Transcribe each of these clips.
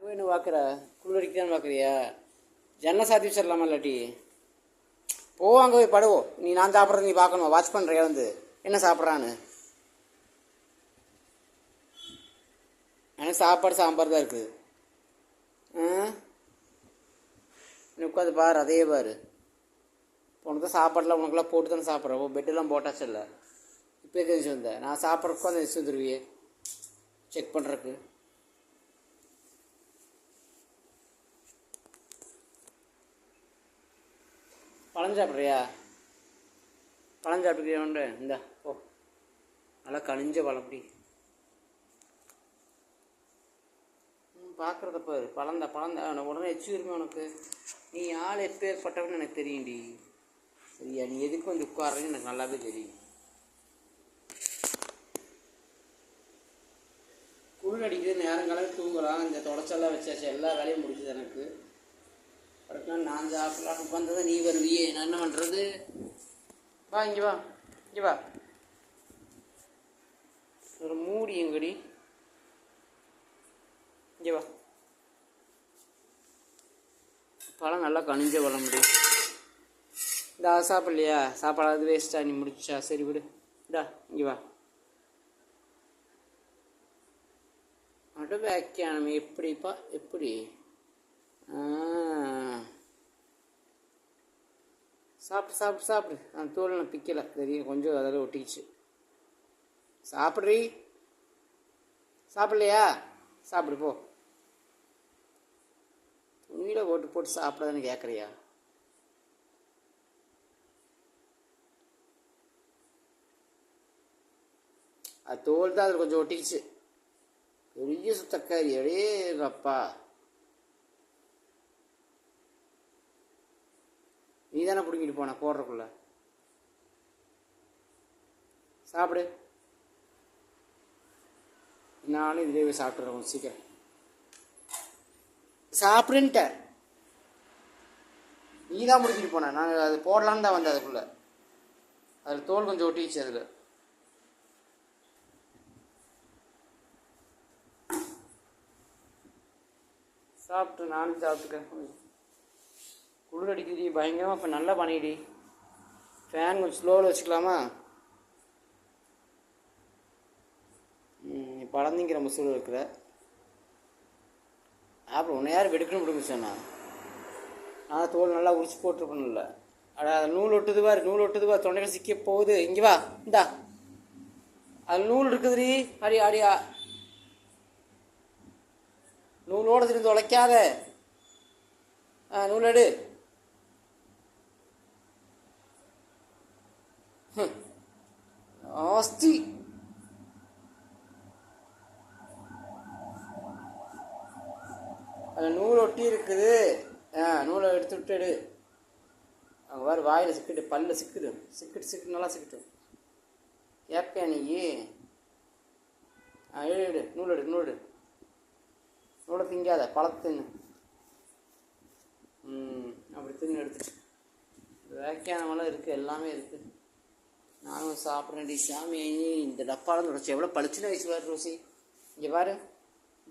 போய் என்ன பார்க்குற? குளிரடிக்கிறான்னு பார்க்குறியா? ஜன்னல் சாத்தி வச்சிடலாமா? இல்லாட்டி போவாங்க போய் படுவோம். நான் சாப்பிட்றது நீ பார்க்கணும். வாட்ச் பண்ணுறியா வந்து என்ன சாப்பிட்றான்னு? எனக்கு சாப்பாடு சாம்பார் தான் இருக்குது. நீ உட்காந்து பாரு, அதே பாரு. உனக்கு தான் சாப்பாடுலாம் உனக்குலாம் போட்டு தானே சாப்பிட்றோம். பெட்டெல்லாம் போட்டாச்சு இல்லை. இப்போ தெரிஞ்சு வந்தேன் நான் சாப்பிட்றதுக்கும் அந்த எச்சு வந்துருவியே செக் பண்ணுறதுக்கு. பழம் சாப்பிட்றியா? பழம் சாப்பிட்டுக்கிறியா? உண்டு இந்த ஓ நல்லா கனிஞ்ச பழம். அப்படி பார்க்குறத பாரு. பழந்தான் உடனே எச்சு வருமே உனக்கு. நீ ஆள் எப்பேற்பட்டவன்னு எனக்கு தெரியும்டி. சரியா? நீ எதுக்கு வந்து உட்கார்றன்னு எனக்கு நல்லாவே தெரியும். குளிர் அடிக்குது, நேரங்காலம் தூங்கலாம். இந்த தொடச்செல்லாம் வச்சாச்சு, எல்லா வேலையும் முடிச்சுது எனக்கு. அடுத்த நாள் நான் சாப்பிடலாம் உட்காந்ததை நீ வருவியே, நான் என்ன பண்ணுறது? வா இங்கே வா, இங்கே வா. ஒரு மூடி எங்கடி? இங்கே வா. பழம் நல்லா கனிஞ்ச பழம் முடியும். இந்த சாப்பிட்லையா? சாப்பாடாவது வேஸ்ட்டா? நீ முடிச்சா? சரி விடு. இந்தா இங்கே வா. அட வியாக்கியானம் எப்படிப்பா? எப்படி? சாப்பிடு சாப்பிடு சாப்பிடு. அந்த தோல் நான் பிக்கலை தெரியும், கொஞ்சம் அதில் ஒட்டிக்கிச்சு. சாப்பிட்றீ? சாப்பிட்லையா? சாப்பிடு போ. துணியில் போட்டு போட்டு சாப்பிடாதுன்னு கேட்குறியா? அது தோல் தான் அதில் கொஞ்சம் ஒட்டிக்கிச்சு. பெரிய சுத்தக்காரி அடே அப்பா. நீ தானே பிடிங்கிட்டு போன போடுறக்குள்ள. சாப்பிடு. நானும் இதிலே போய் சாப்பிட்றேன் சீக்கிரம். சாப்பிடுன்ட்ட. நீ தான் முடிக்கிட்டு போன. நான் அது போடலான்னு தான் வந்தேன். அதுக்குள்ளே அதில் தோல் கொஞ்சம் ஒட்டிச்சு. அதில் சாப்பிட்டு நானும் சாப்பிட்டுக்கேன். குளிர் அடிக்குது பயங்கரமாக. இப்போ நல்லா பண்ணிடி. ஃபேன் கொஞ்சம் ஸ்லோவில் வச்சுக்கலாமா? நீ பழந்திங்கிற முசூல் இருக்கிற. அப்புறம் உன்னை யார் வெடுக்கணும் விடுங்க சொன்னா? நான் தோல் நல்லா உரிச்சு போட்டுருக்கணும்ல. அட அது நூல் ஒட்டுதுவா இருக்கு. நூல் ஒட்டுதுவா தொண்டைகள் சிக்க போகுது. இங்கே வா. இந்தா அது நூல் இருக்குதுடி. அடி அடியா நூலோடு திருந்து உழைக்காத. நூல் எடு. ஆஸ்தி அதில் நூல் ஒட்டி இருக்குது. நூலை எடுத்து விட்டு எடு. அங்கே வேறு வாயில் சிக்கிட்டு பல்ல சிக்குது. சிக்கிட்டு நல்லா சிக்கிட்டு ஏப்பையா நீ? எடு நூல் எடு. நூலை திங்காத, பழத்தை தின்னு. அப்படி தின்னு எடுத்துட்டு வேக்கியானமெல்லாம் இருக்குது, எல்லாமே இருக்குது. நானும் சாப்பிட்றேன்டி சாமி. இந்த டப்பாவில் ரோசி எவ்வளோ பளிச்சுன்னு ஆயிடுச்சு ரோசி. இங்கே பாரு,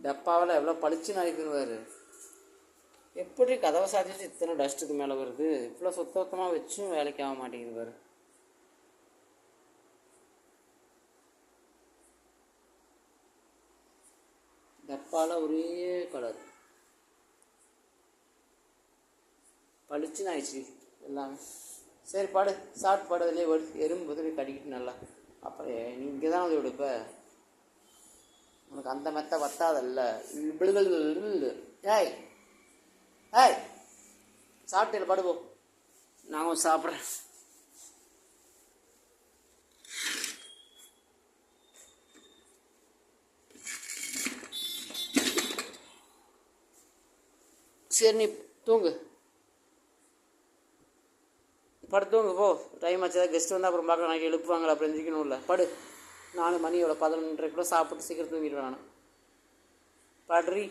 டப்பாவில் எவ்வளோ பளிச்சுன்னு ஆகிக்குவாரு. எப்படி கதவை சாத்திட்டு இத்தனை டஸ்ட்டுக்கு மேலே வருது? இவ்வளோ சுத்தமாக வச்சும் வேலைக்கு ஆக மாட்டேங்குது பாரு. டப்பாவில் ஒரே கலர் பளிச்சுன்னு ஆயிடுச்சு எல்லாமே. சரி படு, சாப்பிட்டு படு. அதிலே வடு எறும்பு பதிலே கடிக்கிட்டு நல்லா. அப்புறம் நீ இங்கே தான் வந்து விடுப்ப. உனக்கு அந்த மெத்த வத்தாதல்ல. ஏய் ஏய் சாப்பிட்டு படுவோம். நான் சாப்பிட்றேன். சரி நீ தூங்கு, படுத்துங்க போ. டைம் ஆச்சு. கெஸ்ட் வந்தால் அப்புறம் பார்க்க நாளைக்கு எழுப்புவாங்களா? அப்புறம் எந்திரிக்கணும்ல. படு. 4 மணி எவ்வளோ 11:30 சாப்பிட்டு சீக்கிரம் தூங்கிடுவேன் நான். படுறி.